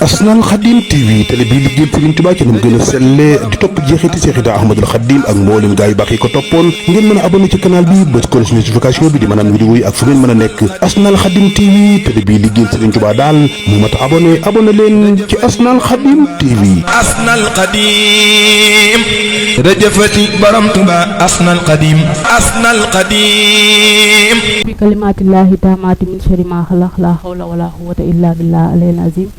Asnal Khadim TV télé bi liggéeyal Serigne Touba ci nam gën a sellee di topp jeexiti Seexida Ahmadul Khadim ak mboolem gaa yu baax yi ko toppoon ngeen mën a abonné ci canal bi bës ko notification bi di mën a am vidéo yi ak fu ngeen mën a nekk Asnal Khadim TV télé bi liggéeyal Serigne Touba daal mu mat a abonné leen ci Asnal Khadim TV. Asnal Khadim rajafati borom Touba Asnal Khadim Asnal Khadim bi kalimaatillahi taamaati min sharri maa xalaq laa hawla wala quwwata illa billah alayhi azim.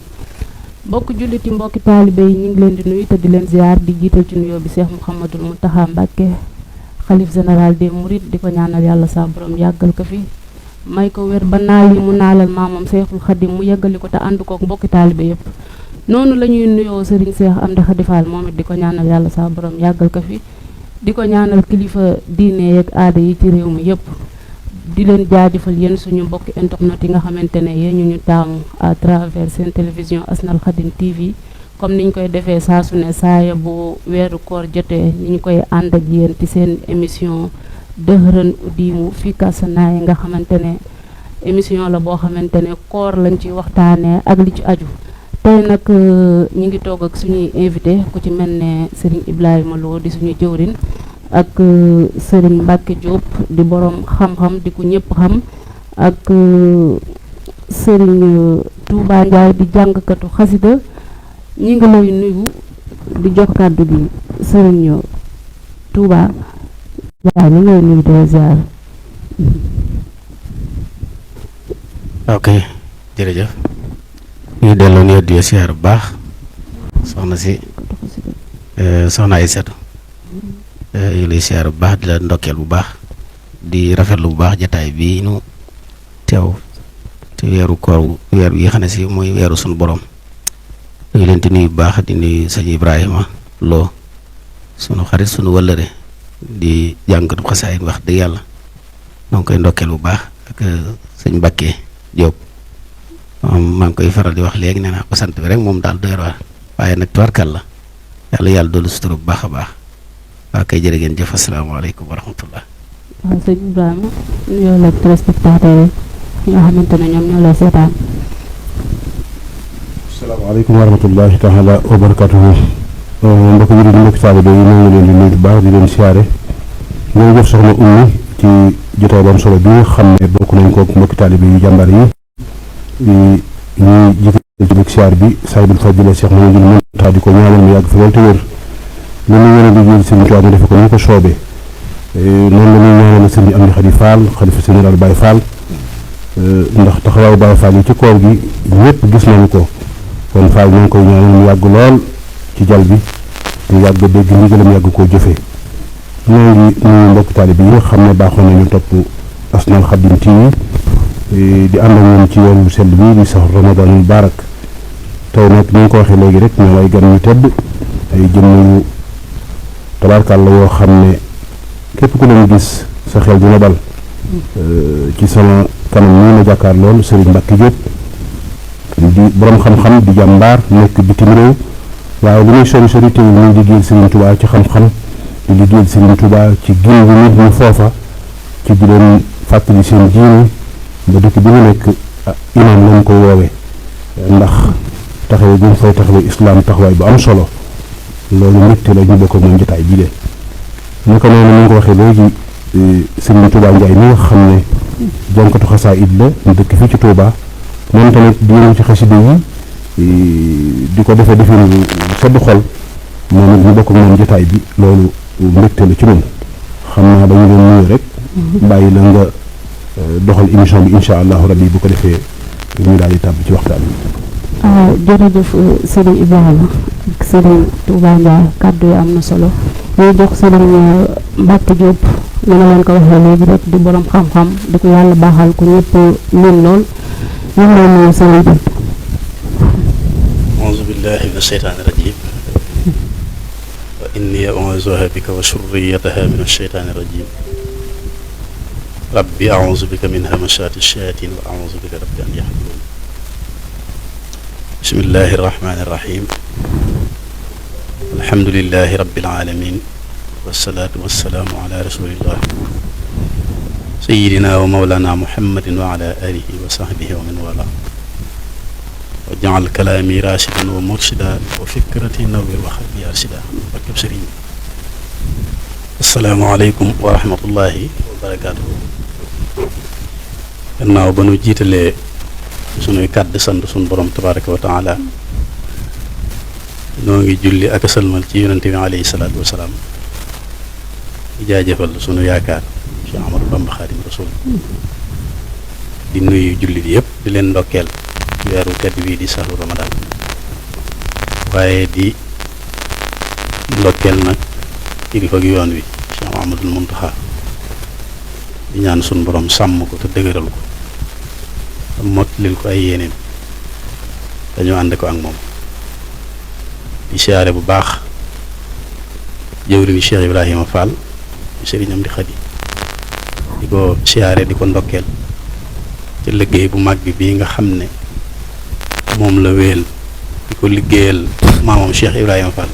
mbokk julliti mbokki taalibe yi ñu ngi leen di nuyu te di leen ziar di jiital ci nuyoo bi Cheikh Mouhamadul Mountakha Mbacké xalif général des Mourides di ko ñaanal yàlla sa borom yàggal ko fi may ko wér ba naal yi mu naalal maamam Cheikhul Khadim mu yeggali ko te ànd kook mbokki taalibe yëpp noonu la ñuy nuyoo Serigne Cheikh Amdi Khady Fall moom it di ko ñaanal yàlla sa borom yàggal ko fi di ko ñaanal kilifa diine yeeg aada yi ci réew mi yëpp di leen jaajëfal yéen suñu mbokki internet yi nga xamante ne yéen ñu taamu à travers seen télévision Asnal Khadim TV comme niñ koy defee saa su ne saaya bu weeru koor jotee ni ñu koy ànd ak yéen ci seen émission dëhëran udimu fii kasanaay nga xamante ne émission la boo xamante ne koor lañ ci waxtaanee ak li ci aju tey nag ñu ngi toog ak suñuy invité ku ci mel ne Serigne Ibrahima Lo di suñu jëwrin ak Serigne Mbacke Diop di borom xam-xam di ku ñëpp xam ak Serigne Touba Ndiaye di jàngkatu xasida ñi ngi lay nuyu di jox kàddu gi Serigne Touba Ndiaye ñu ngi lay nuyu di ziar. ok jërëjëf ñu delloo nuyoo di ziar bu baax soxna si soxna Aïssatou yu lay siyaar bu baax di la ndokkeel bu baax di rafetlu bu baax jataay bi ñu teew ci weeru koor weer yi xam ne si mooy weeru sunu borom ñu leen di nuyu bu baax di nuyu sëñ Ibrahima Lo sunu xarit sunu wëllëre di jàngatu xasaay wax dëgg yàlla ñoo ngi koy ndokkeel bu baax ak sëñ Mbacke Diop maa ngi koy faral di wax léegi nee naa ko sant bi rek moom daal doy waar waaye nag tubarkal la yàlla doolu sutura bu baax a baax. waaw kay jërë ngeen jëf asalaamaaleykum wa rahmatullah. waaw sëñ Ibrahima nuyoo la téléspectateurs yi nga xamante ne ñoom ñoo lay seetaan. asalaamaaleykum wa rahmatullahi taala wa barakatuhu mbokk yi di mbokk taalibe yi ñoo ngi leen di nuyu bu baax di leen siyaare ñoo jëf soxna Oumy ci jotaay bu am solo bi nga xam ne bokk nañ ko mbokk taalibe yu jàmbaar yi ñuy jiite ci biir siyaar bi Sayyidul Fadila Cheikh Mouhamadou Mountakha di ko ñaanal mu yàgg fi loolu te wér loolu la ñu leen di Serigne Touba mu defe ko ni ko soobee noonu la ñuy ñaanal Serigne Amdi Khady Fall xalifa général Baye Fall ndax taxawaayu Baye Fall yi ci koor gi ñëpp gis nañu ko kon Fall ñu ngi koy ñaanal mu yàgg lool ci jal bi mu yàgg dégg ndigalam yàgg koo jëfee ñoo ngi nuyu mbokk taalibe yi nga xam ne baaxoon nañu topp Asnal Khadim TV di ànd ak ñoom ci yoonu sell bi di sax Ramadanul Barak tey nag ni ñu ko waxee léegi rek ñoo ay gan ñu tedd ay jëmm yu tabaarkal la yoo xam ne képp ku leen gis sa xel dina dal ci sama kanam nii ma jàkkaar lool Serigne Mbacke Diop di borom xam-xam di jàmbaar nekk bitim réew waaye li muy sori sori teewul muy liggéeyal Serigne Touba ci xam-xam di liggéeyal Serigne Touba ci gin bi nit ñi foofa ci di leen fàttali seen diine ba dëkk bi mu nekk imam lañ ko woowee ndax taxawee bu ñu fay taxawee islam taxawaay bu am solo loolu mbégte la ñu bokk ak moom jotaay bii de naka noonu ni nga ko waxee léegi Serigne Touba Ndiaye mi nga xam ne jànkatu xasaayid la ñu dëkk fii ci Touba moom tamit di yëngu ci xasida yi di ko defee defee sedd xol moom it ñu bokk ak moom jotaay bi loolu mbégte la ci ñun xam naa dañu leen nuyu rek bàyyi la nga doxal émission bi incha allahu rabbi bu ko defee ñu daal di tàbb ci waxtaan bi. jërëjëf Serigne Ibrahima ak Serigne Touba Ndiaye kàddu yi am na solo ñuy jox Serigne Mbacke Diop ñu ne leen ko waxee léegi rek di borom xam-xam di ko yàlla baaxal ku ñëpp leen lool ñu ngi lay nuyu Serigne Diop. auzu billahi mina sheytaani rajim wa inni u'iizuha bika wa surriyataha mina sheytaani rajim rabbi a'uuzu bika min hamazaati shayaatiin wa a'uuzu bika rabbi an yahduruun bismillahi irrahmani irrahim alhamdulilahi rabbil alamin wasalaatu wasalaamu ala rasulillah sayidina wa mawlana muhammadin wa ala alihi wa sahbihi wa man wala wa jaal kalaami rashidan wa murshida wa fikrati nawwir wa qalbi arshida barkeb sëriñ bi. asalaamaaleykum wa rahmatullahi wa barakaatuhu. gannaaw ba nu jiitalee sunuy kàddu sant sunu borom tabaraka wa taala noo ngi julli ak salmal ci yonente bi alayhi salaatu wasalaam di jaajëfal sunu yaakaar Cheikh Ahmadou Bamba Xaadim Rasul di nuyu jullit yëpp di leen ndokkeel weeru tedd bii di sahru Ramadan waaye di ndokkeel nag kilifa gi yoon wi Cheikh Mouhamadoul Mountakha di ñaan sunu borom sàmm ko te dëgëral ko te mottalil ko ay yéeneem dañoo ànd ko ak moom di siyaare bu baax jëwriñu Cheikh Ibrahima Fall sëriñam di Xadi di ko siyaare di ko ndokkeel ci liggéey bu mag bii nga xam ne moom la wéel di ko liggéeyal maamam Cheikh Ibrahima Fall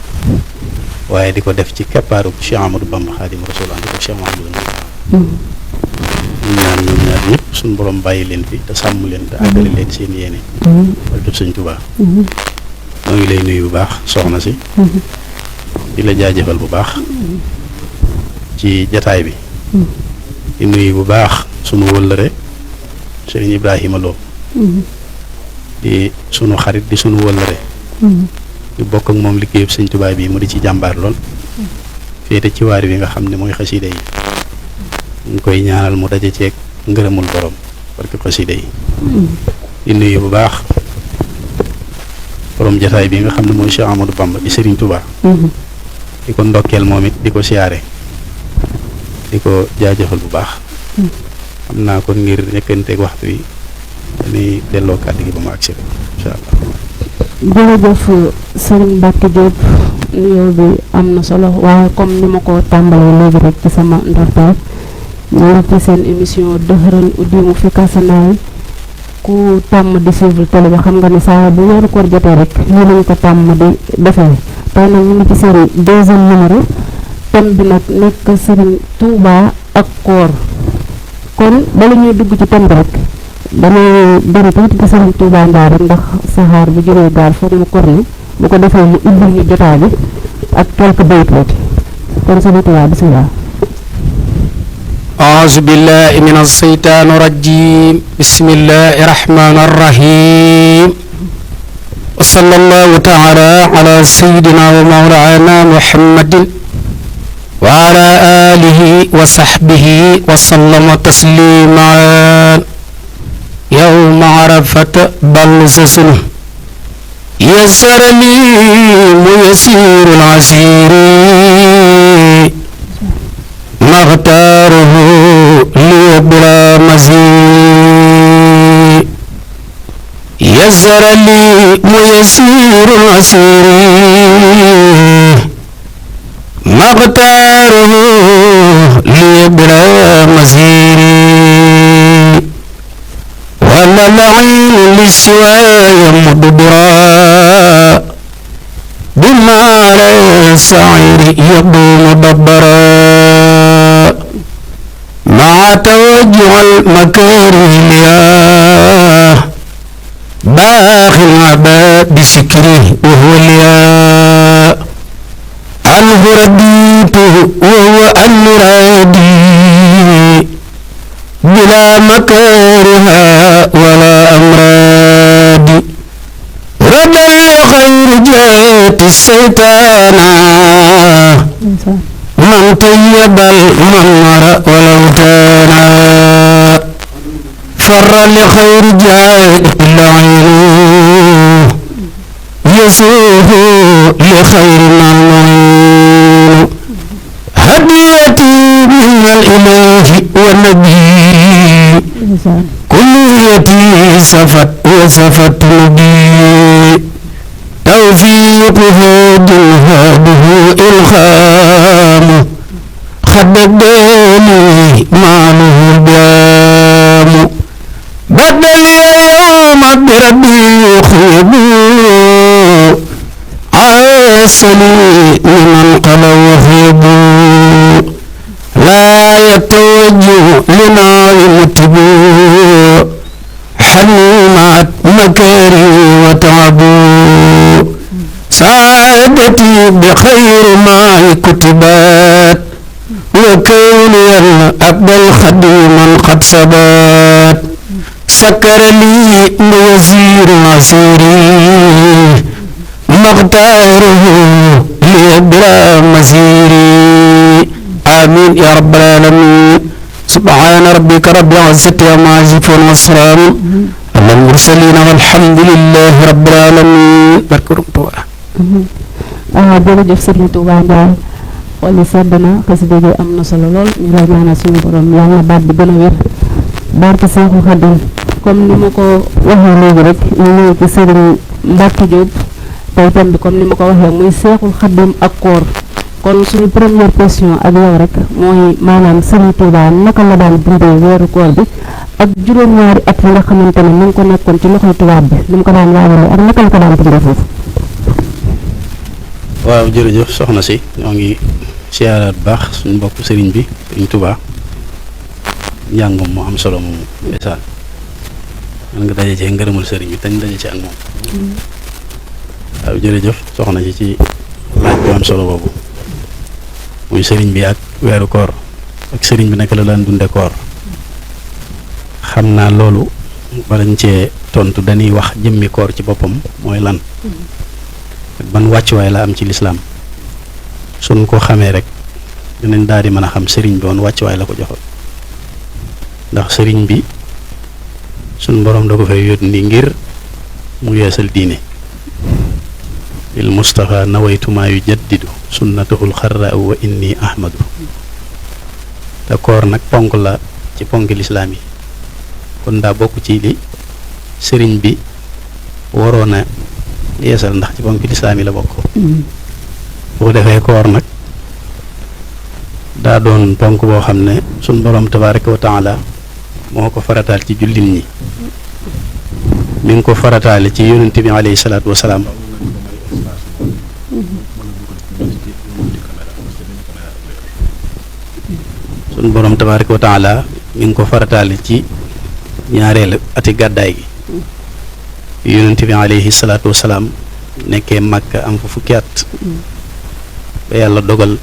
waaye di ko def ci keppaaru Cheikh Ahmadou Bamba Xaadim Rasul andi ko Cheikh Mouhamadoul Mountakha ñu ñaan ñoom ñaar ñëpp suñu borom bàyyi leen fi te sàmm leen te àggale leen seen yéene barkeb Sëñ Tuubaa. moo ngi lay nuyu bu baax soxna si di la jaajëfal bu baax ci jataay bi di nuyu bu baax sunu wëllëre Sëriñ Ibrahima Lo di sunu xarit di sunu wëllëre ñu bokk ak moom liggéeyub Sëñ Tuubaa bi mu di ci jàmbaar lool féete ci waar bi nga xam ne mooy xasida yi ñu koy ñaanal mu daje ceeg ngërëmul borom barke xasida yi di nuyu bu baax borom jataay bi nga xam ne mooy Cheikh Ahmadou Bamba di Serigne Touba di ko ndokkeel moom it di ko siyaare di ko jaajëfal bu baax xam naa kon ngir nekkanteeg waxtu yi dañuy delloo kàddu gi ba mu agsi rek incha allah. jërëjëf Serigne Mbacke Diop nuyoo bi am na solo waaye comme ni ma ko tàmbalee léegi rek ci sama ndorteel ñu ngi ci seen émission dëxëran uddimu fi kasanaay ku tàmm di suivre télé bi xam nga ne saa bu weeru koor jotee rek lii lañu ko tàmm di defee tey nag ñu ngi ci seen deuxième numéro thème bi nag nekk Serigne Touba ak koor kon bala ñuy dugg ci thème bi rek dañuy dem tuuti ci Serigne Touba Ndaa rek ndax saxaar bu jógee gaal foog mu kor ni bu ko defee mu ubbil ñu jotaay bi ak quelques bayit tuuti kon Serigne Touba bismillah. أعوذ بالله من الشيطان الرجيم بسم الله الرحمن الرحيم وصلى الله تعالى على سيدنا ومولانا محمد وعلى آله وصحبه وسلم تسليما يوم عرفة بلسسن يسر لي ميسير العسير مختاره لي بلا مزيد يسر لي ميسير العسير مختاره لي بلا مزيد ولا العين للسواي مدبرا بما على السعير يبدو مدبرا مع توجه المكاره لياه باخ العباد بسكره وهو الياء عنه رديته وهو أن رادي بلا مكارها ولا أمراد رد خير جات الشيطان من طيب المنور ولو كان فر لخير جاد العين يسوه لخير المعين هديتي من الإله والنبي كليتي سفت وسفت نبي توفيقه جهاده إلخام خددني ماله البيام بدل يوم بربي خيبو عاسني لمن قلوا وخيبو لا يتوجه لنا يمتبو حنيمات مكاري وتو بركتي بخير ما كتبت وكوني العبد الخديما قد ثبت سكر لي وزير عسيري مختاره لي بلا مسيري آمين يا رب العالمين سبحان ربك رب العزة عما يصفون والسلام على المرسلين والحمد لله رب العالمين barke Tuuba. jërëjëf Serigne Touba Ndiaye xool yi sedd na xasida gi am na solo lool ñu lay ñaanal suñu borom yàlla na baat bi gën a wér barke Seexu Xadim comme ni ma ko waxee léegi rek ñu ñëw ci Serigne Mbacke Diop tey thème bi comme ni ma ko waxee muy Seexul Xadim ak koor kon suñu première question ak yow rek mooy maanaam Serigne Touba naka la daan dundee weeru koor bi ak juróom-ñaari at yi nga xamante ne mu ngi ko nekkoon ci loxoy tubaab bi ni mu ko daan waajalee ak naka la ko daan dundee foofu. waaw jërëjëf soxna si ñoo ngi siyaaraat bu baax suñu mbokk sëriñ bi sëriñ Touba njàngum mu am solo moomu ndeysaan man nga daje cee ngërëmul sëriñ bi tañ daje ci ak moom waaw jërëjëf soxna si ci laaj bu am solo boobu muy sëriñ bi ak weeru koor ak sëriñ bi naka la daan dunde koor xam naa loolu balañ cee tontu dañuy wax jëmmi koor ci boppam mooy lan ak ban wàccuwaay la am ci lislaam suñ ko xamee rek dinañ daal di mën a xam sëriñ bi woon wàccuwaay la ko joxoon ndax sëriñ bi suñ boroom da ko fay yónni ngir mu yeesal diine lil Mustafa nawaytu maa yujaddidu sunnatahul xarra wa inni ahmadu te koor nag ponk la ci ponki lislaam yi kon daa bokk ci li sëriñ bi waroon a yeesal ndax ci ponki lislaam yi la bokk boo defee koor nag daa doon ponk boo xam ne suñ boroom tabaaraka wa taala moo ko farataal ci jullit ñi mi ngi ko farataale ci yonent bi alayhi salaatu wasalaam suñ boroom tabaaraka wa taala mi ngi ko farataale ci ñaareelu ati gàddaay gi yonent bi alayhi salaatu wasalaam nekkee Màkka am fa fukki at ba yàlla dogal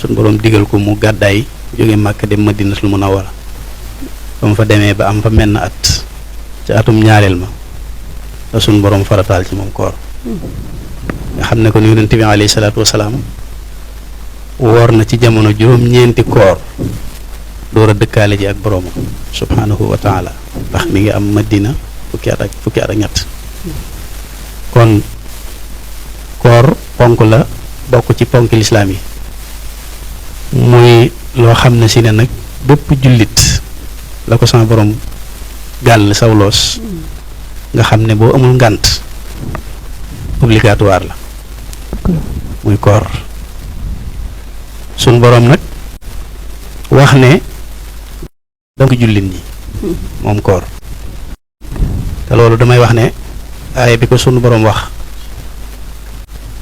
suñ boroom digal ko mu gàddaay jóge Màkka dem Madinatul Munawwara ba mu fa demee ba am fa menn at ci atum ñaareel ma la suñ boroom farataal ci moom koor nga xam ne kon yonent bi alayhi salaatu wasalaam woor na ci jamono juróom-ñeenti koor door a dëkkaale ji ak boroomam subhaanahu wa taala ndax mi ngi am Madina fukki at ak ñett kon koor ponk la bokk ci ponk lislaam yi muy loo xam ne si ne nag bépp jullit la ko sama borom gàll sawloos nga xam ne boo amul ngànt obligatoire la muy koor sun borom nag wax ne donc jullit ñi moom koor te loolu damay wax ne aaya bi ko sunu borom wax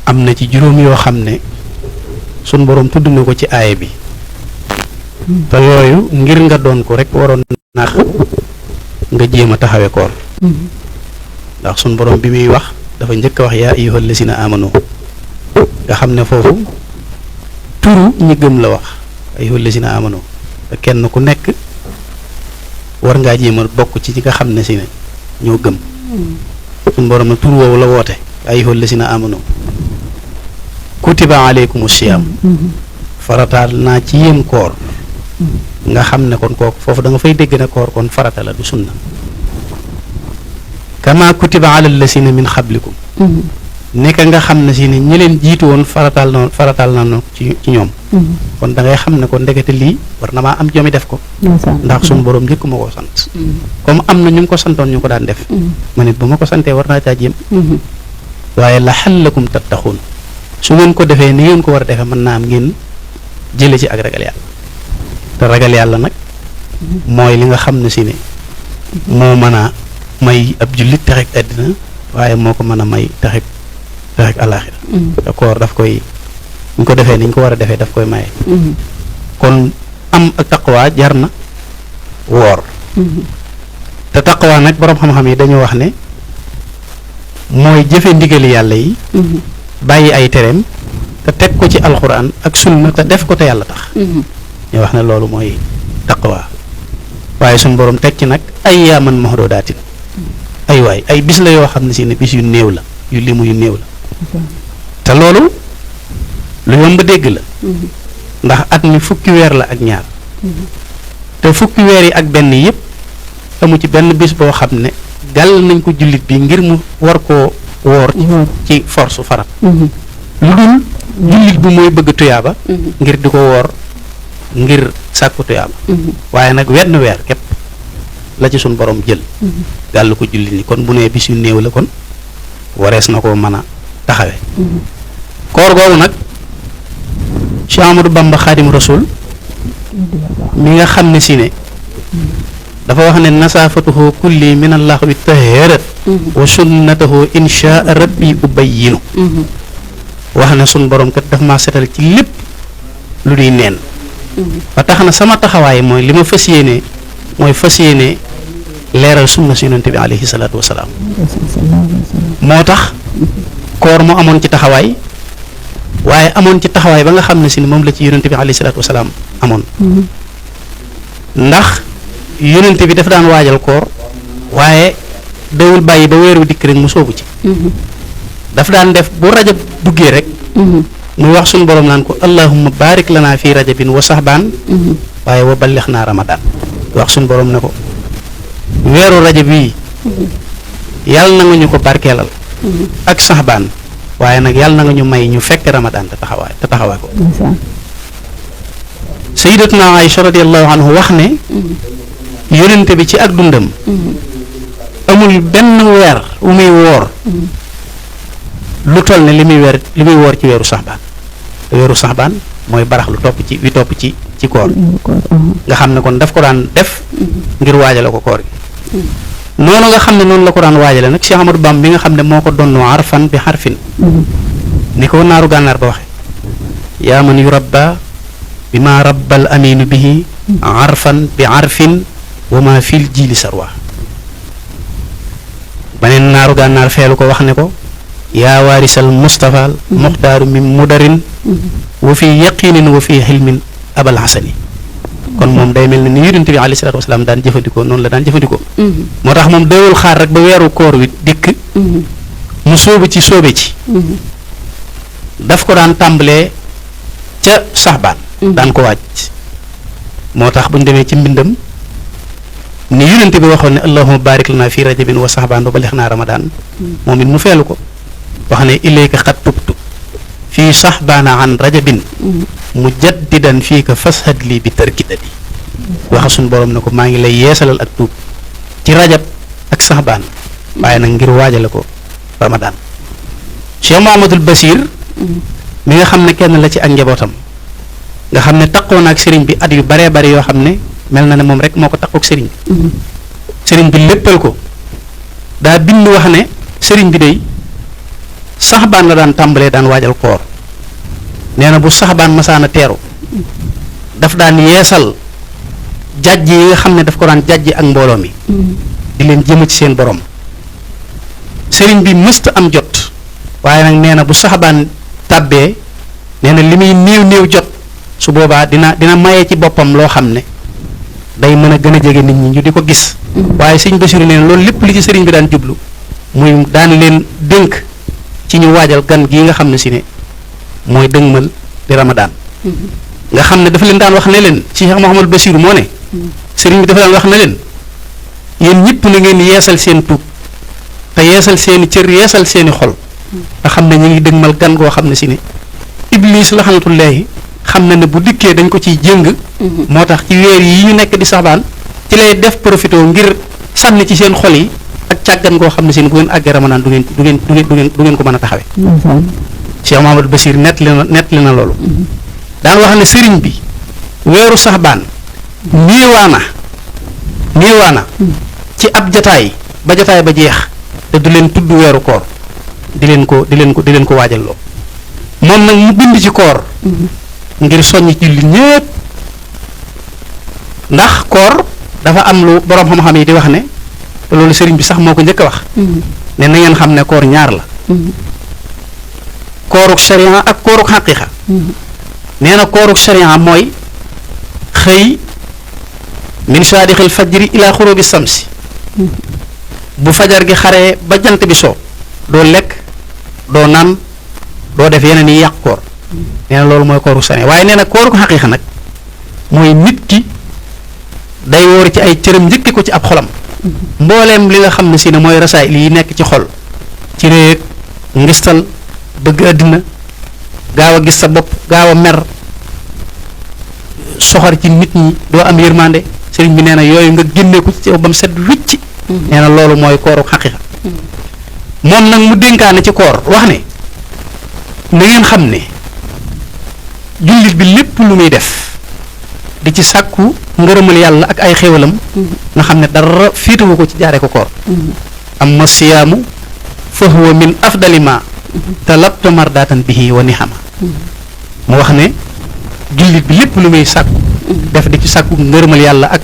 am na ci juróom yoo xam ne sunu borom tudd na ko ci aaya bi te yooyu ngir nga doon ko rek waroon nax nga jéem a taxawe koor ndax sunu borom bi muy wax dafa njëkk a wax yaa ayyuhal lazina amanu nga xam ne foofu turu ñi gëm la wax ayyuhal lazina amanu te kenn ku nekk war ngaa jéem a bokk ci nga xam ne si ne ñoo gëm suñu borom na tur woowu la woote ayyuhal lazina amanu kutiba alaykumu siyaam farataal naa ci yéen koor nga xam ne kon kooku foofu da nga fay dégg ne koor kon farata la du sunna kama kutiba alal lazina min xablikum nekk nga xam ne si ne ñi leen jiitu woon farataal na ci ñoom kon da ngay xam ne ko ndekete lii war na maa am jomi def ko ndax suñu borom njëkk ma koo sant comme am na ñu ngi ko santoon ñu ko daan def ma nit bu ma ko santee war naa caa jéem waaye laxallakum tattaxuun su ngeen ko defee ni ngeen ko war a defee mën naa am ngeen jële ci ak ragal yàlla te ragal yàlla nag mooy li nga xam ne si ne moo mën a may ab jullit texek àddina waaye moo ko mën a may texek alaaxira te koor daf koy ñu ko defee ni ñu ko war a defee daf koy maye kon am ak taqwa jar na woor te taqwa nag boroom xam-xam yi dañoo wax ne mooy jëfe ndigali yàlla yi bàyyi ay tereem te teg ko ci alxuraan ak sunna te def ko te yàlla tax ñu wax ne loolu mooy taqwa waaye suñ borom teg ci nag ay yaaman mahdudaatin ay waay ay bis la yoo xam ne si ne bis yu néew la yu limu yu néew la te loolu lu yomb dégg la ndax at mi fukki weer la ak ñaar te fukki weer yi ak benn yëpp amu ci benn bis boo xam ne gàll nañ ko jullit bi ngir mu war koo woor ci force farat lu dul jullit bi mooy bëgg tuyaaba ngir di ko woor ngir sàkku tuyaaba waaye nag wenn weer képp la ci suñ borom jël gàll ko jullit ni kon bu nee bis yu néew la kon warees na koo mën a taxawe koor googu nag Cheikh Amadou Bamba Xaadim Rasul mi nga xam ne si ne dafa wax ne nasaafatuhu kulli min allahi taharat wa sunnatahu insha rabbi ubayyinu wax ne sun borom kat daf maa setal ci lépp lu di neen ba tax na sama taxawaay mooy li ma fas yéene mooy fas yéene leeral sunna si yonente bi alayhi salaatu wasalaam moo tax koor mu amoon ci taxawaay waaye amoon ci taxawaay ba nga xam ne si ne moom la ci yonente bi alayhi salaatu wasalaam amoon ndax yonente bi dafa daan waajal koor waaye dawul bàyyi ba weeru dikk rek mu soobu ci dafa daan def bu rajab duggee rek muy wax suñu borom naan ko allahumma barik lana fi rajabin wa sahbaan waaye wa ballix naa ramadaan wax suñu borom ne ko weeru rajab yi yàlla na nga ñu ko barkeelal ak sahbaan waaye nag yàlla na nga ñu may ñu fekk ramadaan te taxawaay ko sayyidatuna Aïcha radiyallahu anhu wax ne yonente bi ci ak dundam amul benn weer wu muy woor lu toll ne li muy woor ci weeru saxbaan mooy barax lu topp ci koor nga xam ne kon daf ko daan def ngir waajale ko koor gi noonu nga xam ne noonu la ko daan waajale nag Cheikh Amadou Bamba bi nga xam ne moo ko donnu arfan bi xarfin ni ko naaru gànnaar ba waxe yaa man yurabba bi ma rabbal aminu bihi arfan bi arfin wa ma fil jili sarwa baneen naaru gànnaar feelu ko wax ne ko yaa waarisal mustafaal muxtaaru min mudarin wa fi yaqinin wa fi xilmin abal xasani kon moom day mel ne ni yonent bi alayhi salaatu wasalaam daan jëfandikoo noonu la daan jëfandikoo moo tax moom dawul xaar rek ba weeru koor wi dikk mu sóobe ci daf ko daan tàmbalee ca saxbaan daan ko wàcc moo tax bu ñu demee ci mbindam ni yonent bi waxoon ne allahumma barik lana fi rajabin wa saxbaan ba balix naa ramadaan moom it mu feelu ko wax ne ilayka xat tubtu fii saxbaana an rajabin mujaddidan fii ka fashad lii bi tarkidadi waxa suñ borom ne ko maa ngi lay yeesalal ak tuub ci rajab ak saxbaan waaye nag ngir waajale ko ramadaan Cheikh Mouhamadul Basir mi nga xam ne kenn la ci ak njabootam nga xam ne taqoo na ak sëriñ bi at yu baree bari yoo xam ne mel na ne moom rek moo ko taqook sëriñ bi sëriñ bi léppal ko daa bind wax ne sëriñ bi day saxbaan la daan tàmbalee daan waajal koor nee na bu saxbaan masaana teeru daf daan yeesal jàjj yi nga xam ne daf ko daan jàjj ak mbooloo mi di leen jëma ci seen borom sëriñ bi mësta am jot waaye nag nee na bu saxbaan tàbbee nee na li muy néew jot su boobaa dina maye ci boppam loo xam ne day mën a gën a jege nit ñi ñu di ko gis waaye sëriñ Basiru nee na loolu lépp li ci sëriñ bi daan jublu muy daan leen dénk ci ñu waajal gan gii nga xam ne si ne mooy dëgmal di ramadaan nga xam ne dafa leen daan wax ne leen ci Cheikh Mouhamadou Basiru moo ne sëriñ bi dafa daan wax ne leen yéen ñëpp na ngeen yeesal seen tuub te yeesal seeni cër yeesal seeni xol te xam ne ñu ngi dëgmal gan goo xam ne si ne iblis laxanatullaahi xam na ne bu dikkee dañ ko ciy jéng moo tax ci weer yi ñu nekk di saxbaan ci lay def profité ngir sànni ci seen xol yi ak càggan goo xam ne si ne bu ngeen àggee ramadaan du ngeen ko mën a taxawee Cheikh Mouhamadou Bachir nettali na loolu daan wax ne sëriñ bi weeru saxbaan néewaana ci ab jataay ba jeex te du leen tudd weeru koor di leen ko waajal loo moom nag mu bind ci koor ngir soññ ci jullit ñépp ndax koor dafa am lu boroom xam-xam yi di wax ne te loolu sëriñ bi sax moo ko njëkk a wax ne na ngeen xam ne koor ñaar la kooruk sharia ak kooruk xaqiqa nee na kooruk sharia mooy xëy min saadixil fajri ila xurubi samsi bu fajar gi xaree ba jant bi soo doo lekk doo naan doo def yeneen yi yàq koor nee na loolu mooy kooruk sharia waaye nee na kooruk xaqiqa nag mooy nit ki day wóor ci ay cëram njëkke ko ci ab xolam mbooleem li nga xam ne si ne mooy rasaay yi nekk ci xol ci réeg ngistal bëgg àddina gaaw a gis sa bopp gaaw a mer soxor ci nit ñi doo am yërmande sëriñ bi nee na yooyu nga génne ko ci ba mu set wicc nee na loolu mooy kooru xaqiqa moom nag mu dénkaane ci koor wax ne na ngeen xam ne jullit bi lépp lu muy def di ci sàkku ngërëmal yàlla ak ay xéwalam nga xam ne dara fiituwu ko ci jaare ko koor amma siyaamu fa huwa min afdali ma talabta mardatan bihi wa nihama mu wax ne jullit bi lépp lu muy sàkku def di ci sàkku ngërëmal yàlla ak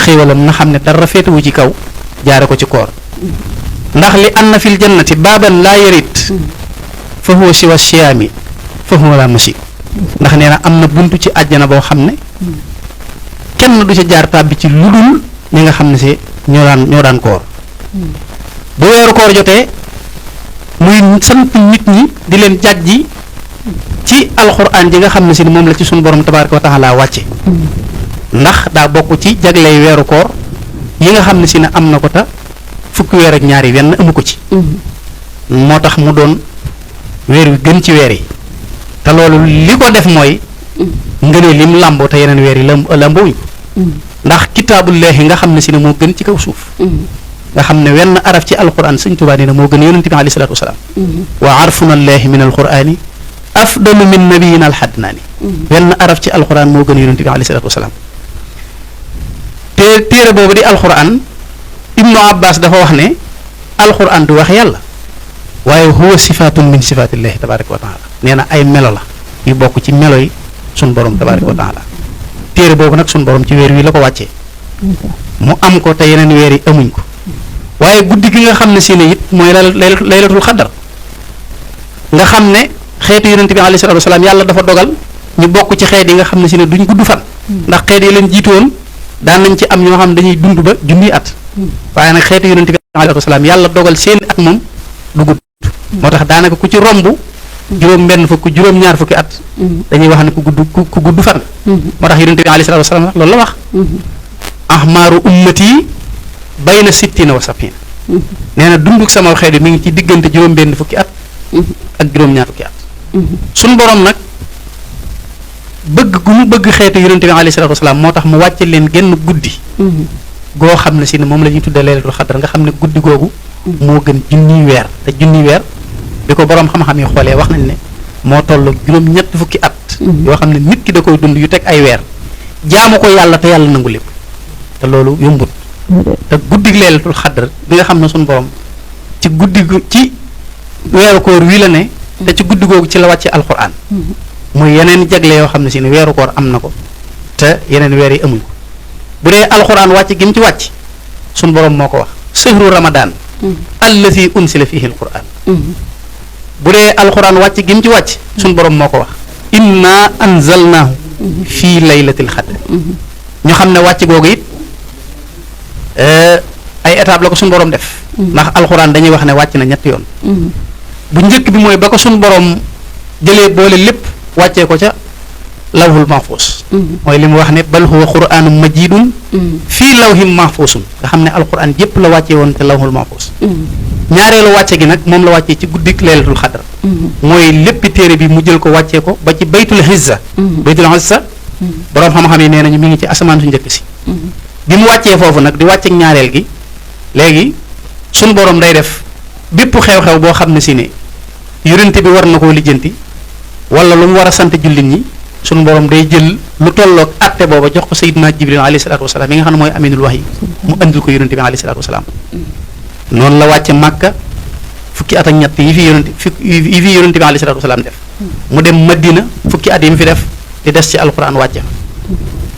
xéwalam nga xam ne dara féetuwu ci kaw jaare ko ci koor ndax li anna fil jannati baaban laa yarit fa huwa siwa siyaami fa huwa la masi ndax nee na am na buntu ci àjjana boo xam ne kenn du ci jaar tàbbi ci lu dul ñi nga xam ne si ñoo daan koor bu weeru koor jotee muy sant nit ñi di leen jàjji ci alxuraan ji nga xam ne si moom la ci sunu borom tabaaraka wa taala wàcce ndax daa bokk ci jagley weeru koor yi nga xam ne si ne am na ko ta fukki weer ak ñaari wenn amu ko ci moo tax mu doon weer wi gën ci weer yi te loolu li ko def mooy ngënee lim làmboo te yeneen weer yi làmbowuñ ndax kitaabullahi nga xam ne si ne moo gën ci kaw suuf nga xam ne wenn araf ci alquran sëñ Tuubaa nee na moo gën yonente bi alayhi salaatu wasalaam wa arfunallahi min alqurani afdalu min nabiyin alxadnaani wenn araf ci alquran moo gën yonente bi alayhi salaatu wasalaam te téere boobu di alquran ibnu abbas dafa wax ne alquran du wax yàlla waaye huwa sifatun min sifatillahi tabaraka wa taala nee na ay melo la yu bokk ci melo yi sun borom tabaraka wa taala téere boobu nag sun borom ci weer wi la ko wàccee mu am ko te yeneen weer yi amuñ ko waaye guddi gi nga xam ne si ne it mooy laylatul xadar nga xam ne xeetu yonente bi alayhi salaatu wasalaam yàlla dafa dogal ñu bokk ci xeet yi nga xam ne si ne duñ gudd fan ndax xeet yi leen jiitoon daan nañ ci am ñoo xam ne dañuy dund ba junniy at waaye nag xeetu yonente bi alayhi salaatu wasalaam yàlla dogal seen at moom du gudd moo tax daanaka ku ci romb juróom benn fukk juróom ñaar fukki at dañuy wax ne ku gudd fan moo tax yonente bi alayhi salaatu wasalaam loolu la wax ahmaaru ummati bayna sittina wa sabina nee na dunduk sama xeet yi mi ngi ci diggante juróom benn fukki at ak juróom ñaar fukki at suñ borom nag bëgg gu mu bëgg xeetu yonente bi alayhi salaatu wasalaam moo tax mu wàcce leen genn guddi goo xam ne si ne moom la ñuy tuddee laylatul xadar nga xam ne guddi googu moo gën junniy weer te junniy weer bi ko boroom xam-xam yi xoolee wax nañ ne moo toll juróom ñett fukki at yoo xam ne nit ki da koy dund yu teg ay weer jaamu ko yàlla te yàlla nangu lépp te loolu yombut te guddi laylatul xadar bi nga xam ne suñu borom ci guddi ci weeru koor wii la ne te ci guddi googu ci la wàcce alquran muy yeneen jagle yoo xam ne si ne weeru koor am na ko te yeneen weer yi amuñ ko bu dee alquran wàcc gi mu ci wàcc suñu borom moo ko wax sëhru ramadan allazi unsila fihi alquran bu dee alquran wàcc gi mu ci wàcc suñu borom moo ko wax inna anzalnahu fii laylatil xadr ñu xam ne wàcc googu it ay étape la ko suñu borom def ndax alxuraan dañuy wax ne wàcc na ñetti yoon bu njëkk bi mooy ba ko suñu borom jëlee boole lépp wàccee ko ca lawhul mahfuus mooy li mu wax ne bal huwa quraanun majiidun fii lawhin mahfuusun nga xam ne alxuraan yépp la wàccee woon te lawhul mahfuus ñaareelu wàcce gi nag moom la wàccee ci guddik laylatul xadr mooy léppi téere bi mu jël ko wàccee ko ba ci baytul izza borom xam-xam yi nee nañu mi ngi ci asamaan su njëkk si bi mu wàccee foofu nag di wàcceeg ñaareel gi léegi suñ borom day def bépp xew-xew boo xam ne si ne yonente bi war na koo lijjanti wala lu mu war a sant jullit ñi suñ borom day jël lu tolloog atte booba jox ko sayidna jibril alayhi salaatu wasalaam yi nga xam ne mooy aminul wahyi mu andil ko yonente bi alayhi salaatu wasalaam noonu la wàcce màkka fukki at ak ñett yi fi yonente bi alayhi salaatu wasalaam def mu dem madina fukki at yi mu fi def di des ci alquran wàcce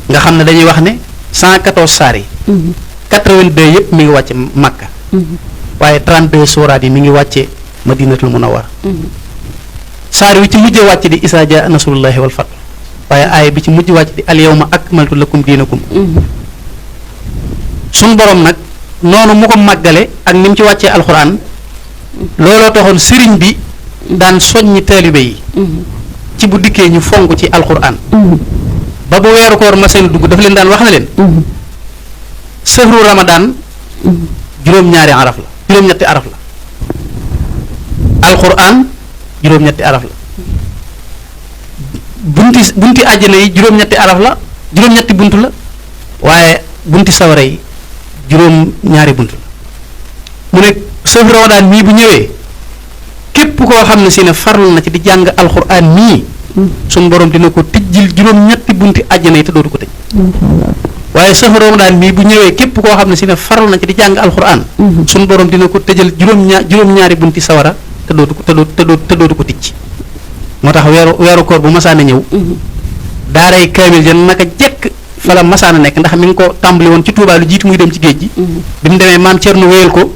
nga xam ne dañuy wax ne 114 saar yi 82 yëpp mi ngi wàcce Makka waaye 32 suraat yi mi ngi wàcce Madinatul Munawwara saar wi ci mujj wàcc di isaa jaa nasrullahi wal fath waaye aaya bi ci mujj wàcc di al yawma akmaltu lakum diinakum suñ borom nag noonu mu ko màggale ak ni mu ci wàccee alxuraan looloo taxoon sëriñ bi daan soññi taalibe yi ci bu dikkee ñu fonk ci alxuraan ba bu weeru koor ma seen dugg dafa leen daan wax na leen sëhru ramadaan juróom-ñaari araf la juróom-ñetti araf la alxuraan juróom-ñetti araf la bunti àjjana yi juróom-ñetti araf la juróom-ñetti bunt la waaye bunti sawara yi juróom-ñaari bunt la mu ne sëhru ramadaan mii bu ñëwee képp koo xam ne si ne farlu na ci di jàng alxuraan mii suñu borom dina ko tijjil juróom-ñetti bunti àjjana yi te dootu ko tëj waaye sëhru ramadaan mii bu ñëwee képp koo xam ne si ne farlu na ci di jàng alxuraan suñu borom dina ko tëjal juróom-ñaari bunti sawara te dootu ko tijj moo tax weeru koor bu masaana ñëw daaray kaamil jan naka jekk fa la masaana nekk ndax mi ngi ko tàmbali woon ci Tuubaa lu jiitu muy dem ci géej gi bi mu demee maam Cerno wéyal ko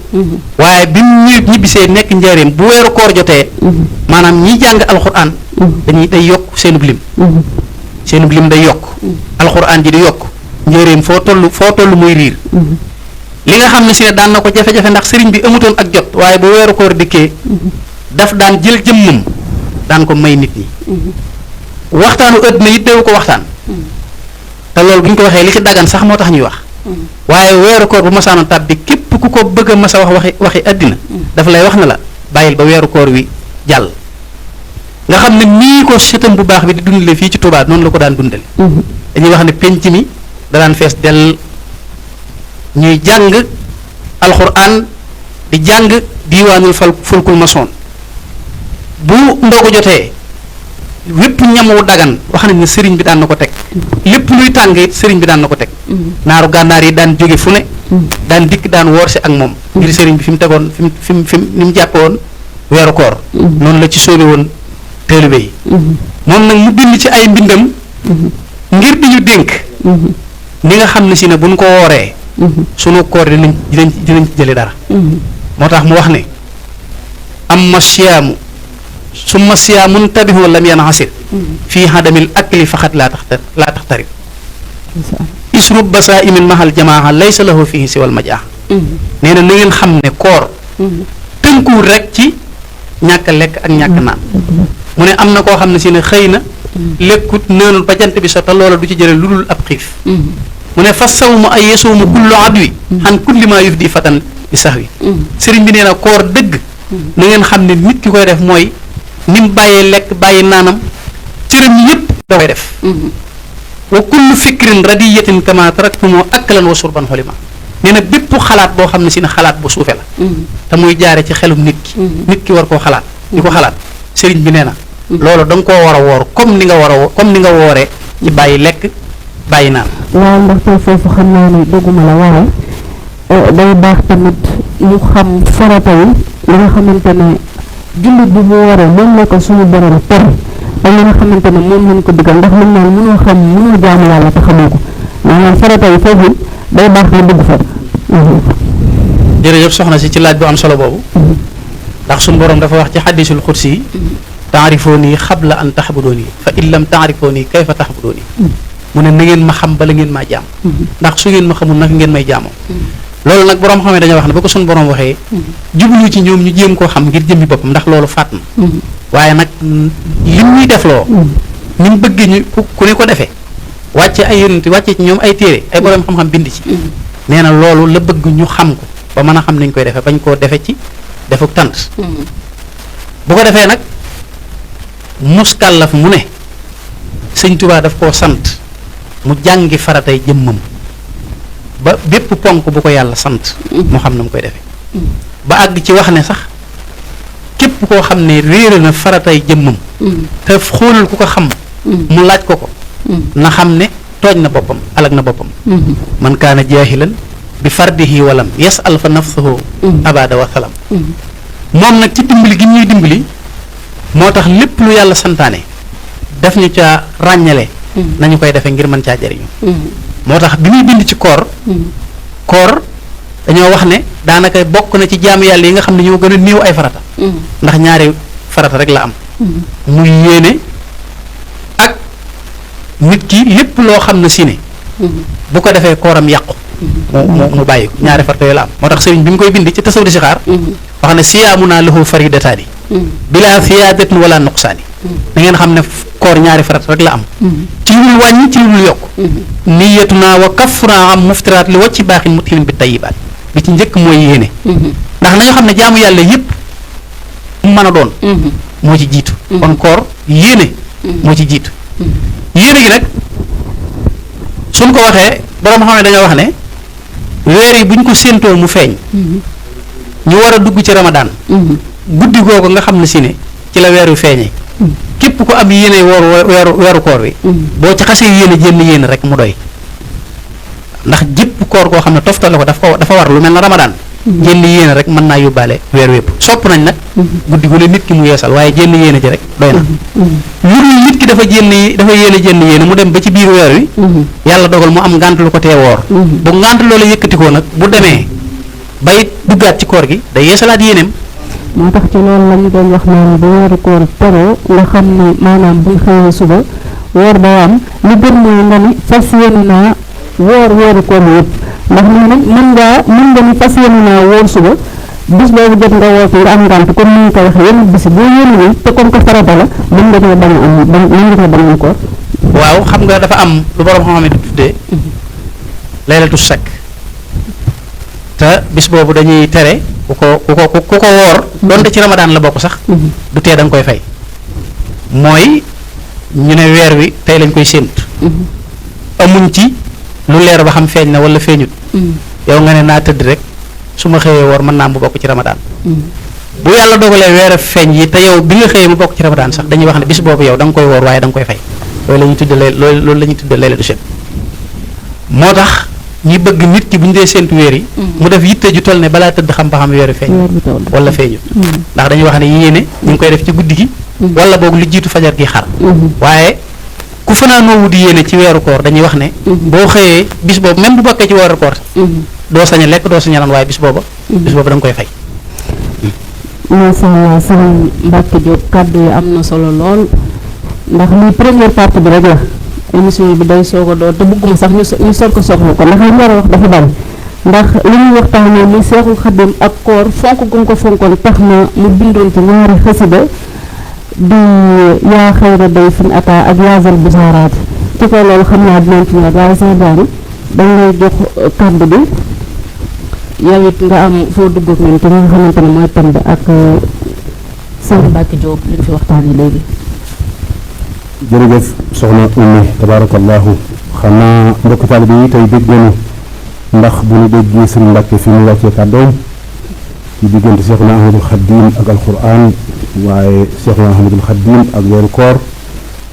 waaye bi mu ñibbisee nekk njaareem bu weeru koor jotee maanaam ñiy jàng alxuraan day yokk seenub lim day yokk alxuraan ji di yokk njaareem foo toll muy riir li nga xam ne si ne daan na ko jafe-jafe ndax sëriñ bi amutoon ak jot waaye bu weeru koor dikkee daf daan jël jëmmam daan ko may nit ñi waxtaanu àddina it deewu ko waxtaan te loolu bu ñu ko waxee li ci dagan sax moo tax ñuy wax waaye weeru koor bu masaana tàbbi képp ku ko bëgg a masa wax waxi àddina dafa lay wax na la bàyyil ba weeru koor wi jàll nga xam ne nii ko sëtam bu baax bi di dundale fii ci Touba noonu la ko daan dundale dañuy wax ne penc mi da daan fees dell ñuy jàng alxuraan di jàng diiwaanul fulkul masoon bu ndogu jotee wépp ñam wu dagan wax nañ ne sëriñ bi daan na ko teg lépp luy tàng it sëriñ bi daan na ko teg naaru gànnaar yi daan jóge fu ne daan dikk daan woor si ak moom ngir sëriñ bi fi mu tegoon fi mu ni mu jàppe woon weeru koor noonu la ci sóobe woon taalibe yi moom nag mu bind ci ay mbindam ngir di ñu dénk ni nga xam ne si ne buñ ko wooree sunu koor dinañ ci jële dara moo tax mu wax ne amma siyaamu summa siyaamun tabihu lam yanhasir fii hadamil akli faxat laa taxtarib isrub basaimin mahal jamaaha laysa lahu fihi siwal majaaha nee na ngeen xam ne koor tënkuwul rek ci ñàkk a lekk ak ñàkk naan mu ne am na koo xam ne si ne xëy na lekkut naanul ba jant bi so te loola du ci jële lu dul ab xiif mu ne fa sawmu ay yasuumu kullu adwi xan kulli maa yufdi fatan bi sax wi sëriñ bi nee na koor dëgg na ngeen xam ne nit ki koy def mooy ni mu bàyyee lekk bàyyi naanam cëram yëpp da koy def wa kullu fikrin radiyatin kama taraktumoo aklan wa surban xolima nee na bépp xalaat boo xam ne si ne xalaat bu suufe la te muy jaare ci xelum nit ki war koo xalaat di ko xalaat sëriñ bi nee na loolu da nga koo war a woor comme ni nga wooree ci bàyyi lekk bàyyi naan waaw ndaxte foofu xam naa ne dëgguma la waaye day baax tamit ñu xam farata yi li nga xamante ne jullit bi mu waree moom la ko suñu borom tere ak li nga xamante ne moom lañ ko digal ndax lu naan mënoo jaamu yàlla te xamoo ko maanaam farata yi foofu day baax nga dugg fa. jërëjëf soxna si ci laaj bu am solo boobu ndax suñu borom dafa wax ci xaddisul xursi yi taarifooni xabla an taxbudooni fa in lam taarifooni kayfa taxbudooni mu ne na ngeen ma xam bala ngeen maa jaam ndax su ngeen ma xamul naka ngeen may jaamoo loolu nag borom xam ne dañoo wax ne ba ko suñu borom waxee jublu ci ñoom ñu jéem koo xam ngir jëmmi boppam ndax loolu faat na waaye nag lim ñuy defloo ni mu bëggee ñu ku ne ko defee wàcce ay yonent wàcce ci ñoom ay téere ay borom xam-xam bind ci nee na loolu la bëgg ñu xam ko ba mën a xam nañ koy defee bañ koo defe ci defuk tant bu ko defee nag muskàllaf mu ne sëñ Tuubaa daf koo sant mu jàngi faratay jëmmam ba bépp ponk bu ko yàlla sant mu xam na mu koy defee ba àgg ci wax ne sax képp koo xam ne réere na faratay jëmmam te xoolul ku ko xam mu laaj ko na xam ne tooñ na boppam alag na boppam man kaana jaahilan bi fardihi walam yasal fa nafsuhu abada wa salam moom nag ci dimbali gi ñuy dimbali moo tax lépp lu yàlla santaane daf ñu ca ràññale nañu koy defee ngir mën caa jariñu moo tax bi muy bind ci koor dañoo wax ne daanaka bokk na ci jaamu yàlla yi nga xam ne ñoo gën a néew ay farata ndax ñaari farata rek la am muy yéene ak nit ki lépp loo xam ne si ne bu ko defee kooram yàqu mu bàyyi ko ñaari farata yooyu la am moo tax sëriñ bi mu koy bind ci tasaw di si xaar wax ne siyaamunaa lahu faridataani bilaa siyaadatin wala nuqsaani da ngeen xam ne koor ñaari farata rek la am ci lu dul wàññi ci lu dul yokk niyatunaa wa kafra am muftiraat li wacci baaxin muthimin bi tayyibaat bi ci njëkk mooy yéene ndax nañoo xam ne jaamu yàlla yépp mu mën a doon moo ci jiitu kon koor yéene moo ci jiitu yéene gi nag suñ ko waxee borom xam ne dañoo wax ne weer yi buñ ko séentoo mu feeñ ñu war a dugg ci ramadaan guddi googu nga xam ne si ne ci la weer wi feeñee képp ko am yéene weeru koor wi boo ci xasee yéene jénn yéene rek mu doy ndax jépp koor koo xam ne toftale ko dafa war lu mel na ramadaan jénn yéene rek mën naa yóbbaale weer wépp sopp nañ nag guddi gu ne nit ki mu yeesal waaye jénn yéene ji rek doy na lu dul nit ki dafa yéene jénn yéene mu dem ba ci biir weer wi yàlla dogal mu am ngànt lu ko tee woor bu ngànt loola yëkkatikoo nag bu demee bay duggaat ci koor gi day yeesalaat yéeneem moo tax ci loolu la ñu doon wax naan bu weeru koor teroo nga xam ne maanaam buñ xëyee suba woor ba am li gën mooy nga ni fas yéene naa woor weeru koor yëpp ndax nee nañ mën nga ni fas yéene naa woor suba bis boobu jot nga woor ko nga am ngànt comme ni ñu ko waxee yenn bisi boo yéene te comme que farata la mën nga ñoo bañ a am mën nga ñoo bañ a am koor waaw xam nga dafa am lu borom xam-xam yi di tuddee laylatu sakk te bis boobu dañuy tere ku ko woor donte ci ramadaan la bokk sax du tee da nga koy fay mooy ñu ne weer wi tey lañ koy séentu amuñ ci lu leer ba xam feeñ na wala feeñut yow nga ne naa tëdd rek su ma xëyee woor mën naa mu bokk ci ramadaan bu yàlla dogalee weer feeñ yi te yow bi nga xëyee mu bokk ci ramadaan sax dañuy wax ne bis boobu yow da nga koy woor waaye da nga koy fay loolu la ñuy tudde loolu la ñuy tudde laylatu shab moo tax ñi bëgg nit ki bu ñu dee séentu weer yi mu def yitte ju toll ne balaa tëdd xam ba xam weeru feeñ wala feeñut ndax dañuy wax ne yéene ñu ngi koy def ci guddi gi wala boog lu jiitu fajar gi xar waaye ku fanaanoo wut yéene ci weeru koor dañuy wax ne boo xëyee bis boobu même bu bokkee ci weeru koor doo sañ a lekk doo sañ a naan waaye bis boobu da nga koy fay macha allah sëriñ Mbacke Diop kàddu yi am na solo lool ndax lii première partie bi rek la émission bi day soog a door te bëgguma sax ñu soog ko soxla ko ndax li ñu war a wax dafa bari ndax li ñuy waxtaanee ni Seexul Xadim ak koor fonk gu ko fonkoon tax na mu bindoon ci ñaari xasida di yaa xayra day fin ata ak yaasal bisaaraat ci ko loolu xam naa dinañ ci ñëw waaye sax daani dañ lay jox kàddu bi yow it nga am foo dugg ak ñun te nga xamante ne mooy thème bi ak sëriñ Mbacke Diop li ñu fi waxtaanee léegi. jërëjëf soxna Oumy tabarakallahu xanaa mbokk taalibe yi tey dégg nañu ndax bu ñu déggee sëriñ Mbacke fi mu wàccee kàddoom ci diggante Seexuna Ahmadul Xaddim ak alquran waaye Seexuna Ahmadul Xaddim ak weeru koor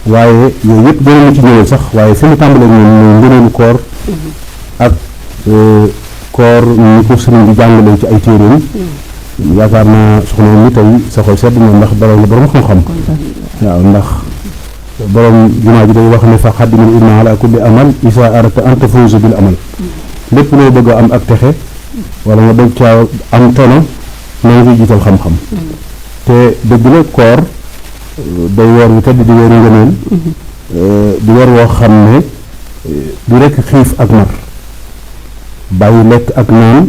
waaye yooyu yëpp doon na ci ñëwal sax waaye fi mu tàmbalee ñoom mooy ngëneelu koor ak koor ni ko sëriñ bi jàngalee ci ay téeréem yaakaar naa soxna Oumy tey sa xol sedd na ndax borom la borom xam-xam waaw ndax borom jumaa ji day wax ne fa xaddimul ilma ala kulli amal isa arata an tafuuza bil amal lépp loo bëgg a am ak texe wala nga bëgg caa am tono na nga koy jiital xam-xam te dëgg la koor day weer wu tedd di weeru ngëneel di weer woo xam ne du rekk xiif ak mar bàyyi lekk ak naan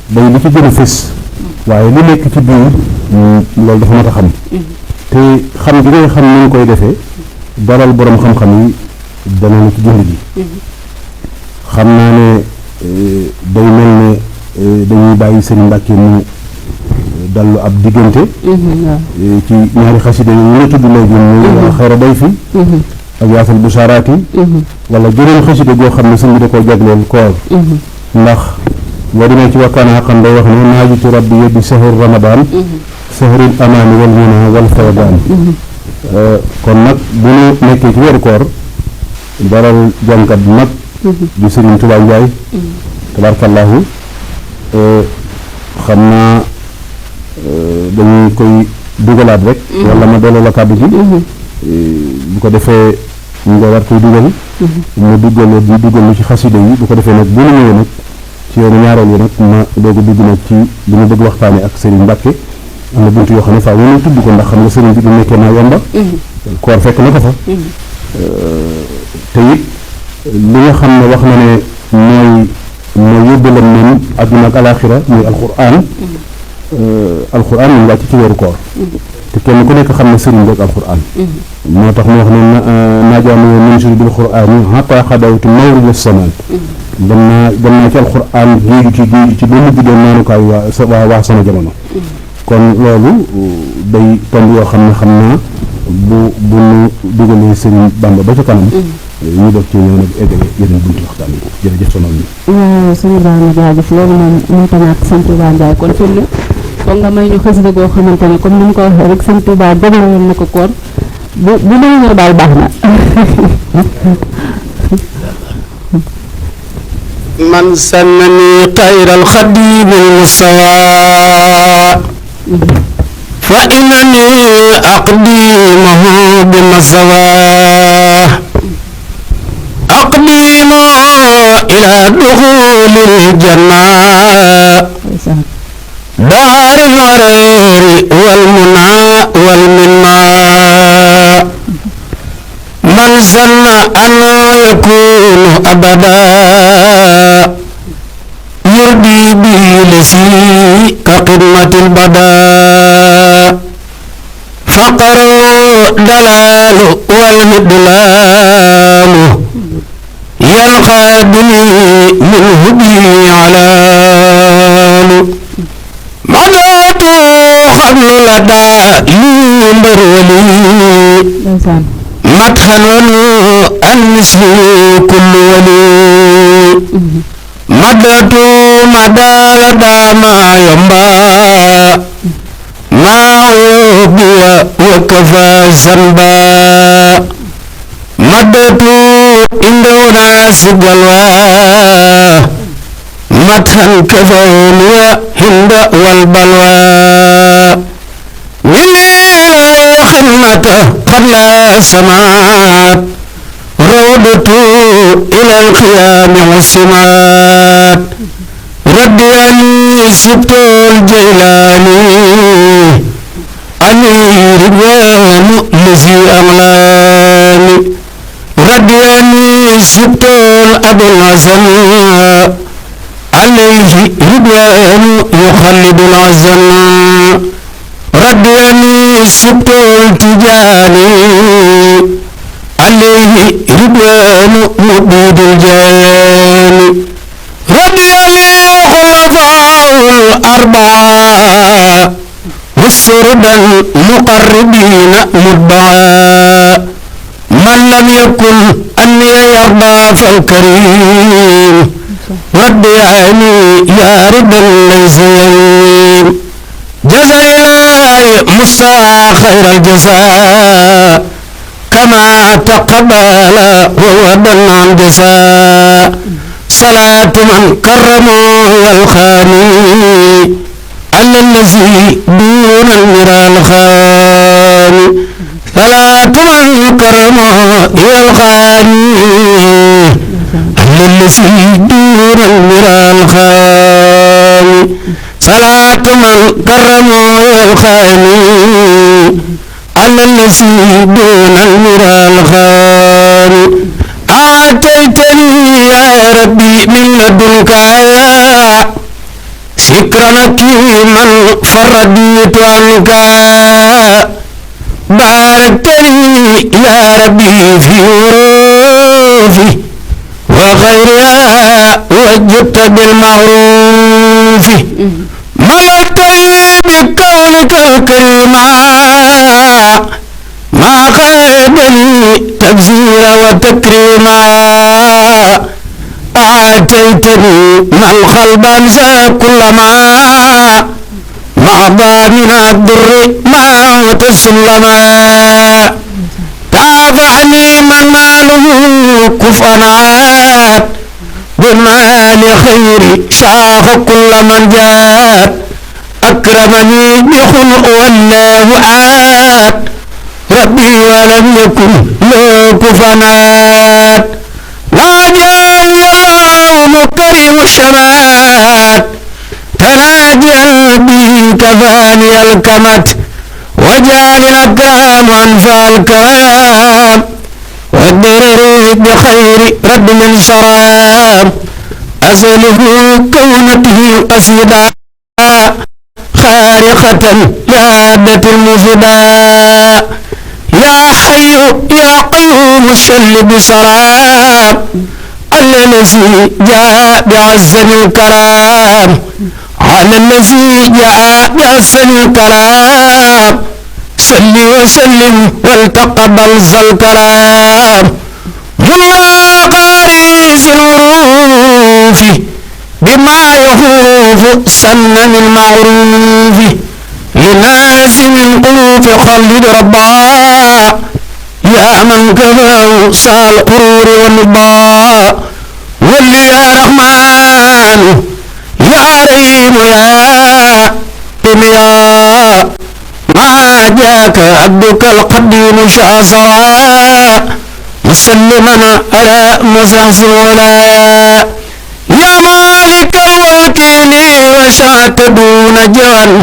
day li ci gën a fës waaye li nekk ci biir loolu dafa mat a xam te xam gi ngay xam ni nga koy defee dalal borom xam-xam yi dana la ci jënd ji xam naa ne day mel ne dañuy bàyyi Sëriñ Mbàkke mu dallu ab diggante ci ñaari xasida yi ñu la tudd léegi muy xayra day fi ak yaasal bu saaraati wala juróom xasida goo xam ne sëñ bi da koo jagleel koor ndax boo demee ci wakkaana xaqan day wax ne naajitu rabbi yebbi sahur ramadan sahril amaani wal muna wal fayadaan kon nag bu ñu nekkee ci weeru koor dalal jànkat bu mag di Sëriñ Tuubaa Njaay tabaarkallaahu xam naa dañuy koy dugalaat rek wala ma delloo la kàddu gi bu ko defee nga war koy dugal mu dugal ci xasida yi bu ko defee nag bu ñu ñëwee nag ci yoonu ñaareel yi nag ma doogu dugg nag ci li ñu bëgg waxtaane ak Sëriñ Mbàkke am na bunt yoo xam ne faaw ñu tudd ko ndax xam nga sëriñ bi du nekkee naa yomba koor fekk na ko fa te it li nga xam ne wax na ne mooy yóbbalam moom adduna ak alaaxira muy alquran ñu wàcc ci weeru koor te kenn ku nekk xam ne sëriñ bi ak alquran moo tax mu wax ne naajaani manshuri bil qur'ani hatta xadawtu mawrida samaan dem naa ci alquran géeju ci ba mujj doon naanukaay waa sama jamono kon loolu day tomb yoo xam naa bu nu dugalee sëriñ Bamba ba ca kanam ñu def ci ñëw nag eggale yeneen buntu waxtaan yi jërëjëf sonal ñu waaw sëñ Ibrahima jaajëf loolu moom moo tax ñàkk sëñ Touba Ndiaye kon fi mu ne foog nga may ñu xasida goo xamante ne comme ni mu ko waxee rek sëñ Touba jagleel na ko koor bu lay ñëw daal baax na man sannani xayral xadimil mustawa fa innani aqdimahu bi masawa aqdimu ila duxulil janna daaril wareeri wal muna wal minna man zanna an yakunu abada yurdi bihi lasi ka xidmatil bada faqaru dalalu wal mudlalu yalqaduni min hudi alalu madatu xamla daa li mbarwali madxan wanu an misli kulli wali madatu madala dama yomba maa yobiya wa kafa zanba madatu indona sigalwa madhan kafawliya hinda wal balwa minni xidmata qabla samaat rawdatu ila alqiyami wasimaat raddiyani sibtul jaylani ani ridwanu lisi amlani raddiyani sibtul abul hasan عليه رضوان يخلد العزم رضياني سبت التجاني عليه رضوان مبيد الجان رضياني خلفاء الأربعة والسرد المقربين متبعا من لم يكن أني يرضى فالكريم ربياني يا رب ليس يليم جزينا مستوى خير الجزاء كما تقبل ووضع عن جزاء صلاة من كرمه والخاني على الذي دون المرى الخاني صلاة من كرمه والخاني الذي دون المرى الخالي صلاة من كرمه الخالي على الذي دون المرى الخالي آتيتني يا ربي من لدنك سكرك من فرديت عنك باركتني يا ربي في وروفي وغيرها وجدت بالمعروف ملكتني بكونك الكريم ما خادني تبذيرا وتكريما آتيتني من قلب أنسى كل ما مضى من الضر ما وتسلما تابعني من ماله كفنات بالمال خير شاخ كل من جات أكرمني بخلق والله آت ربي ولم يكن له كفنات ناجاه الله مكرم الشمات تناجى به كفاني الكمت وجاني الأكرام وأنفع الكرام والضرر بخير رب من سرام أسأله كونته أسيدا خارقة لعادة المفدا يا حي يا قيوم صل بسلام على الذي جاء بعزم الكرام على الذي جاء بعزم الكرام صل وسلم والتقبل ذا الكرام هو قارئ الوروف بما يخوف سن من معروف لنازم الألوف خلد ربا يا من كفاه سال القرور والنبا ولي يا رحمن يا رحيم يا يا ما جاك عبدك القديم شاصرا مسلما على مسعس ولا يا مالك الملك لي وشعت دون جوال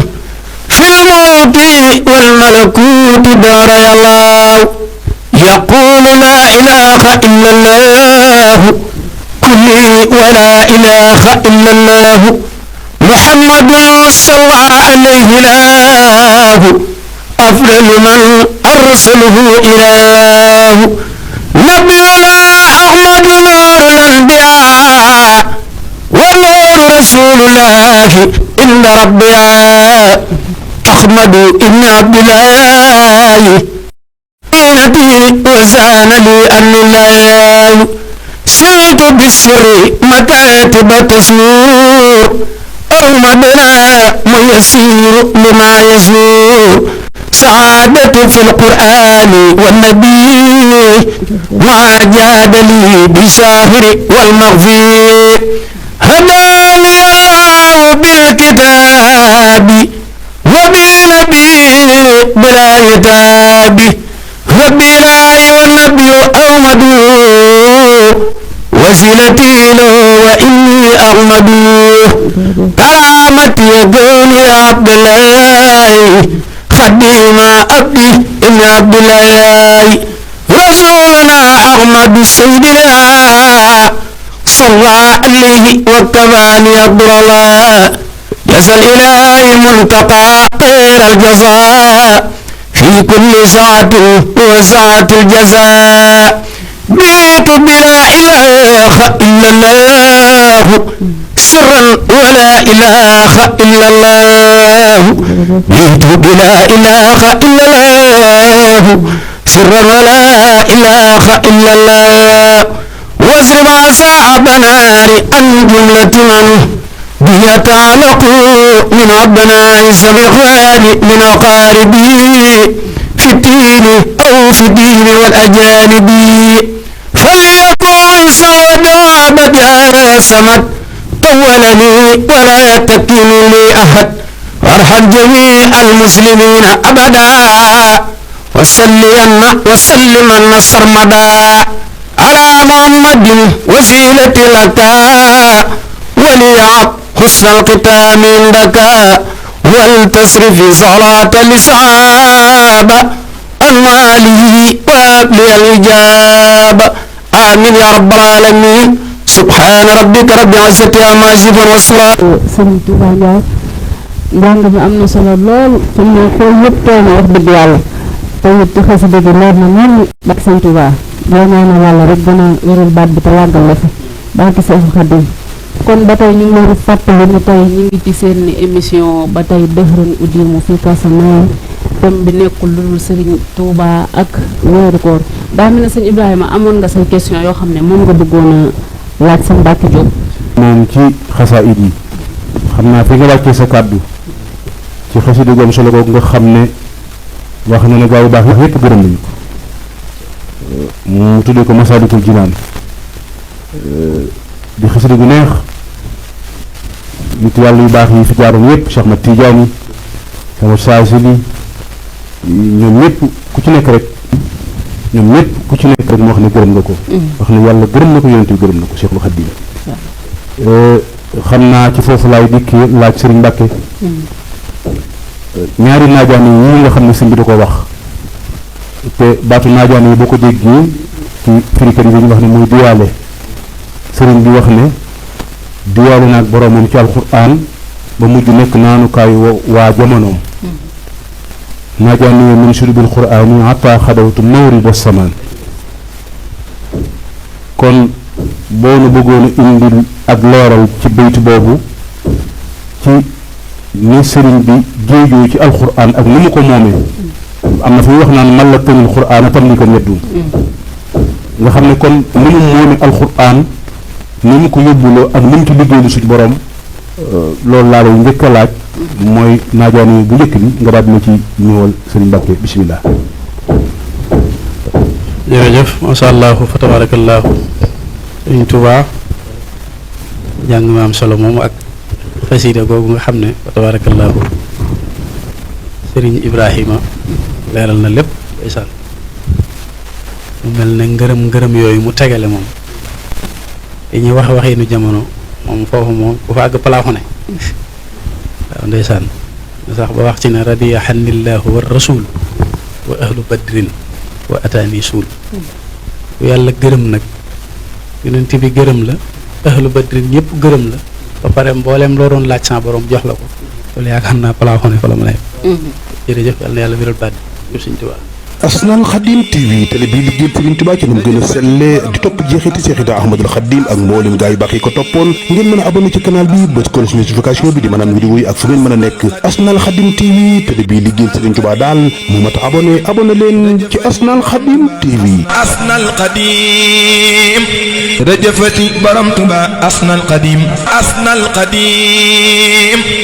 في الملك والملكوت دار يا الله يقول لا إله إلا الله كلي ولا إله إلا الله محمد صلى عليه الله أفضل من أرسله إله نبينا أحمد نور الأنبياء ونور رسول الله إن ربي أحمد إن عبد الله إنتي وزان لي أن الله سرت بالسر مكاتب تسمور أحمدنا ميسير لما يسور سعادة في القرآن والنبي ما جاد لي بساهر والمغفر هداني الله بالكتاب وبالنبي بلا يتاب ربي لا والنبي أحمد وسيلتي له وإني أحمد كرامتي كوني عبد الله خديم عبدي ابن عبد الله رسولنا أحمد سيدنا صلى عليه وكفاني عبد الله جزى الإله منتقى خير الجزاء في كل ساعة وساعة الجزاء بيت بلا إله إلا الله سرا ولا إله إلا الله بيت بلا إله إلا الله سرا ولا إله إلا الله واصرف أصحاب نار عن جملة من بيتعلق من ربنا سبحان من أقاربه في الدين أو في الدين والأجانب فليكن صواب عبد يا سمت طولني ولا تكلني أحد وارحم جميع المسلمين أبدا وسلم سرمدا على محمد وسيلة لك وليعط حسن الختام عندك ولتصرف صلاة الإصابة عن ماله وابلي الإجابة آمين يا رب العالمين سبحان ربك رب العزة عما يصفون والسلام. Sëriñ Touba Ndiaye njàng mi am na solo lool fi mu ne xool yëpp tooy na wax dëgg yàlla te it ci xasida gi leer na ñun bak Sëriñ Touba yoo ñaanal yàlla rek gën a wéral baat bi te yàggal la fi barke Seexu Xaadim. kon ba tey ñu ngi leen di fàttali ne tey ñu ngi ci seen émission ba tey Dëhrun Udimu fi Kasamaay thème bi nekkul lu dul Sëriñ Touba ak weeru koor daa mel ne sëñ Ibrahima amoon nga say question yoo xam ne moom nga bëggoon a laaj sa Mbàkke Jóob moom ci xasaayid yi xam naa fi nga wàccee sa kàddu ci xasida gu am solo googu nga xam ne wax na ne gaa yu baax yépp gërëm nañu ko mu tuddee ko Masaalikul Jinaan di xasida gu neex nit yàlla yu baax yi fi jaaroon yépp Cheikh Ahmad Tidiane sama Saasili ñoom ñëpp ku ci nekk rek ñoom ñëpp ku ci nekk rek mu wax ne gërëm nga ko wax ne yàlla gërëm na ko yonent bi gërëm na ko Cheikhul Khadim xam naa ci foofu laay dikki laaj Sëriñ Mbàkke ñaari naajaan yi nga xam ne sëñ bi da ko wax te baatu naajaan yi boo ko déggee ci firikat yi dañuy wax ne muy diwaale sëriñ bi wax ne diwaale naag boromam ci alquran ba mujj nekk naanukaayu waa jamonoom naajaan yi min shurbil qur'ani hatta xadawtu mawrida samaan kon boo nu bëggoon a indil ak leeral ci baytu boobu ci ni sëriñ bi géejoo ci alquran ak ni mu ko moomee am na fu wax naan man la tënil qur'an tam ni ko ñeddu nga xam ne kon ni mu moomee alquran ni mu ko yóbbuloo ak ni mu ci liggéeylu suñu borom loolu laa lay njëkk a laaj mooy naajaan yi bu njëkk bi nga daal dina ci ñëwal sëriñ Mbàkke bismillah. jërëjëf masha Allah fa tabarakallahu sëriñ Tuubaa jàng ma am solo moom ak xasida googu nga xam ne fa tabarakallahu sëriñ Ibrahima leeral na lépp ndeysaan mu mel ne ngërëm yooyu mu tegale moom dañuy waxee nu jamono moom foofu moom bu fa àgg plafonné waaw ndeysaan sax ba wax ci ne radiya xannillahu wa rasul wa ahlu badrin wa ataani suul bu yàlla gërëm nag yonent bi gërëm la ahlu badrin ñëpp gërëm la ba pare mbooleem loo doon laaj sa borom jox la ko loolu yaakaar naa plafonné fa la ma lay jërëjëf yàlla na yàlla wéral baat bi Sëriñ Tuubaa. Asnal Khadim TV télé bii liggéeyal Sëriñ Tuubaa ci nu mu gën a sellee di topp jeexiti Seexida Ahmadul Khadim ak mboolem gaa yu baax yi ko toppoon ngeen mën a abonné ci canal bi bës ko notification bi di mën a am vidéo yi ak fu ngeen mën a nekk Asnal Khadim TV télé bii liggéeyal Sëriñ Tuubaa daal mu mat a abonné leen ci Asnal Khadim TV. Asnal Khadim rëjëfati borom Tuubaa Asnal Khadim